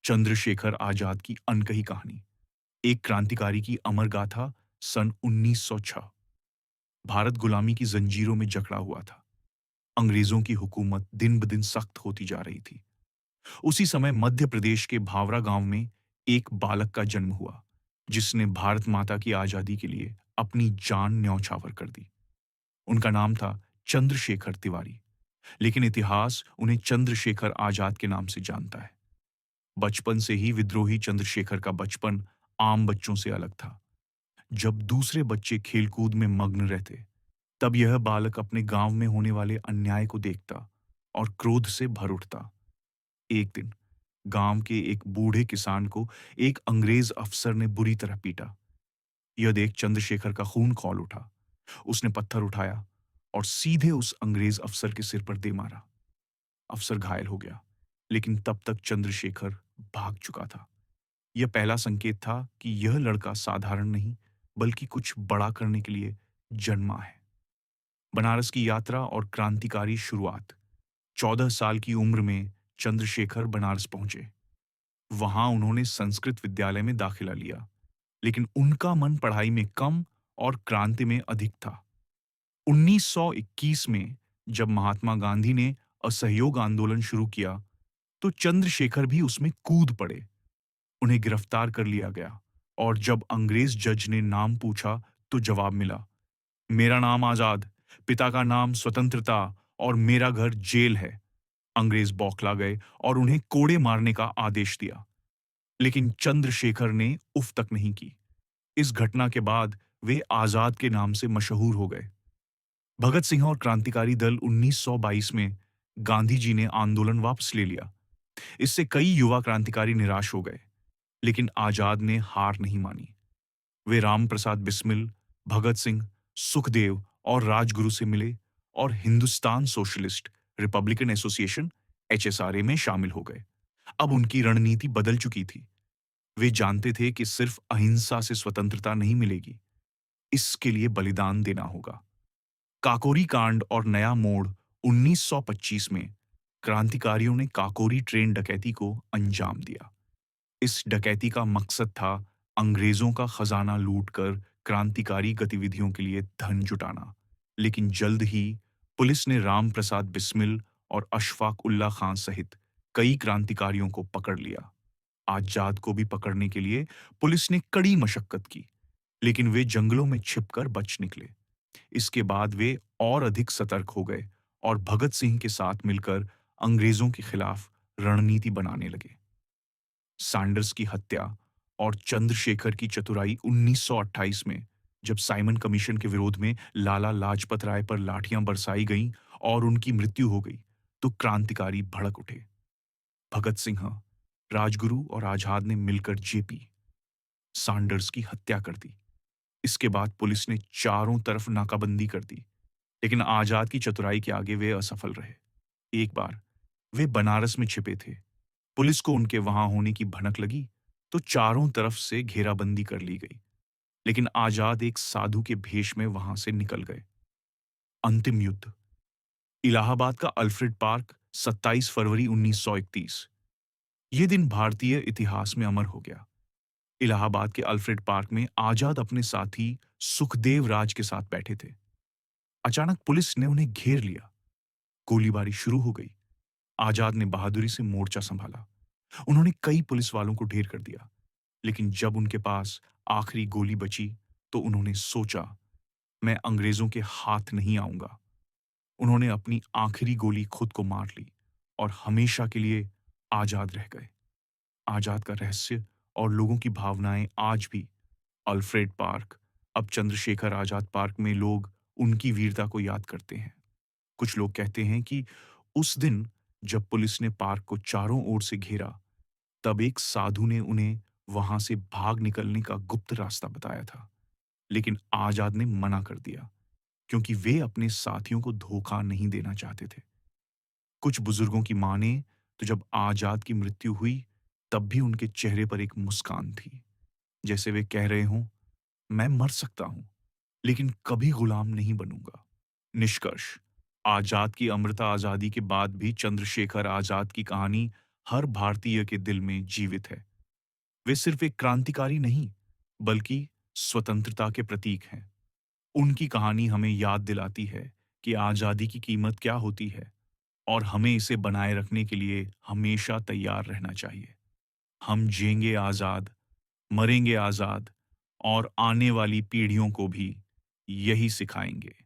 चंद्रशेखर आजाद की अनकही कहानी। एक क्रांतिकारी की अमर गाथा। सन 1906। भारत गुलामी की जंजीरों में जकड़ा हुआ था। अंग्रेजों की हुकूमत दिन ब दिन सख्त होती जा रही थी। उसी समय मध्य प्रदेश के भावरा गांव में एक बालक का जन्म हुआ, जिसने भारत माता की आजादी के लिए अपनी जान न्यौछावर कर दी। उनका नाम था चंद्रशेखर तिवारी, लेकिन इतिहास उन्हें चंद्रशेखर आजाद के नाम से जानता है। बचपन से ही विद्रोही चंद्रशेखर का बचपन आम बच्चों से अलग था। जब दूसरे बच्चे खेलकूद में मग्न रहते, तब यह बालक अपने गांव में होने वाले अन्याय को देखता और क्रोध से भर उठता। एक दिन गांव के एक बूढ़े किसान को एक अंग्रेज अफसर ने बुरी तरह पीटा। यह देख चंद्रशेखर का खून खौल उठा। उसने पत्थर उठाया और सीधे उस अंग्रेज अफसर के सिर पर दे मारा। अफसर घायल हो गया, लेकिन तब तक चंद्रशेखर भाग चुका था। यह पहला संकेत था कि यह लड़का साधारण नहीं, बल्कि कुछ बड़ा करने के लिए जन्मा है। बनारस की यात्रा और क्रांतिकारी शुरुआत। 14 साल की उम्र में चंद्रशेखर बनारस पहुंचे। वहां उन्होंने संस्कृत विद्यालय में दाखिला लिया, लेकिन उनका मन पढ़ाई में कम और क्रांति में अधिक था। 1921 में जब महात्मा गांधी ने असहयोग आंदोलन शुरू किया, तो चंद्रशेखर भी उसमें कूद पड़े। उन्हें गिरफ्तार कर लिया गया और जब अंग्रेज जज ने नाम पूछा, तो जवाब मिला, मेरा नाम आजाद, पिता का नाम स्वतंत्रता और मेरा घर जेल है। अंग्रेज बौखला गए और उन्हें कोड़े मारने का आदेश दिया, लेकिन चंद्रशेखर ने उफ तक नहीं की। इस घटना के बाद वे आजाद के नाम से मशहूर हो गए। भगत सिंह और क्रांतिकारी दल 1922 में गांधी जी ने आंदोलन वापस ले लिया। इससे कई युवा क्रांतिकारी निराश हो गए, लेकिन आजाद ने हार नहीं मानी। वे राम प्रसाद बिस्मिल, भगत सिंह, सुखदेव और राजगुरु से मिले और Hindustan socialist Republican association HSRA में शामिल हो गए। अब उनकी रणनीति बदल चुकी थी। वे जानते थे कि सिर्फ अहिंसा से स्वतंत्रता नहीं मिलेगी, इसके लिए बलिदान देना होगा। काकोरी कांड और नया मोड़। 1925 में क्रांतिकारियों ने काकोरी ट्रेन डकैती को अंजाम दिया। इस डकैती का मकसद था अंग्रेजों का खजाना लूटकर क्रांतिकारी गतिविधियों के लिए धन जुटाना। लेकिन जल्द ही पुलिस ने राम प्रसाद बिस्मिल और अशफाक उल्ला खान सहित कई क्रांतिकारियों को पकड़ लिया। आजाद को भी पकड़ने के लिए पुलिस ने कड़ी मशक्कत की, लेकिन वे जंगलों में छिपकर बच निकले। इसके बाद वे और अधिक सतर्क हो गए और भगत सिंह के साथ मिलकर अंग्रेजों के खिलाफ रणनीति बनाने लगे। सैंडर्स की हत्या और चंद्रशेखर की चतुराई। 1928 में जब साइमन कमीशन के विरोध में लाला लाजपत राय पर लाठियां बरसाई गईं और उनकी मृत्यु हो गई, तो क्रांतिकारी भड़क उठे। भगत सिंह, राजगुरु और आजाद ने मिलकर जेपी सैंडर्स की हत्या कर दी। इसके बाद पुलिस ने चारों तरफ नाकाबंदी कर दी, लेकिन आजाद की चतुराई के आगे वे असफल रहे। एक बार वे बनारस में छिपे थे। पुलिस को उनके वहां होने की भनक लगी, तो चारों तरफ से घेराबंदी कर ली गई, लेकिन आजाद एक साधु के भेष में वहां से निकल गए। अंतिम युद्ध। इलाहाबाद का अल्फ्रेड पार्क, 27 फरवरी 1931। यह दिन भारतीय इतिहास में अमर हो गया। इलाहाबाद के अल्फ्रेड पार्क में आजाद अपने साथी सुखदेव राज के साथ बैठे थे। अचानक पुलिस ने उन्हें घेर लिया। गोलीबारी शुरू हो गई। आजाद ने बहादुरी से मोर्चा संभाला। उन्होंने कई पुलिस वालों को ढेर कर दिया, लेकिन जब उनके पास आखिरी गोली बची, तो उन्होंने सोचा, मैं अंग्रेजों के हाथ नहीं आऊंगा। उन्होंने अपनी आखिरी गोली खुद को मार ली और हमेशा के लिए आजाद रह गए। आजाद का रहस्य और लोगों की भावनाएं आज भी। अल्फ्रेड पार्क, अब चंद्रशेखर आजाद पार्क में लोग उनकी वीरता को याद करते हैं। कुछ लोग कहते हैं कि उस दिन जब पुलिस ने पार्क को चारों ओर से घेरा, तब एक साधु ने उन्हें वहां से भाग निकलने का गुप्त रास्ता बताया था, लेकिन आजाद ने मना कर दिया, क्योंकि वे अपने साथियों को धोखा नहीं देना चाहते थे। कुछ बुजुर्गों की माने तो जब आजाद की मृत्यु हुई, तब भी उनके चेहरे पर एक मुस्कान थी, जैसे वे कह रहे हों, मैं मर सकता हूं, लेकिन कभी गुलाम नहीं बनूंगा। निष्कर्ष। आजाद की अमृता आजादी के बाद भी चंद्रशेखर आजाद की कहानी हर भारतीय के दिल में जीवित है। वे सिर्फ एक क्रांतिकारी नहीं, बल्कि स्वतंत्रता के प्रतीक हैं। उनकी कहानी हमें याद दिलाती है कि आज़ादी की कीमत क्या होती है और हमें इसे बनाए रखने के लिए हमेशा तैयार रहना चाहिए। हम जिएंगे आज़ाद, मरेंगे आज़ाद और आने वाली पीढ़ियों को भी यही सिखाएंगे।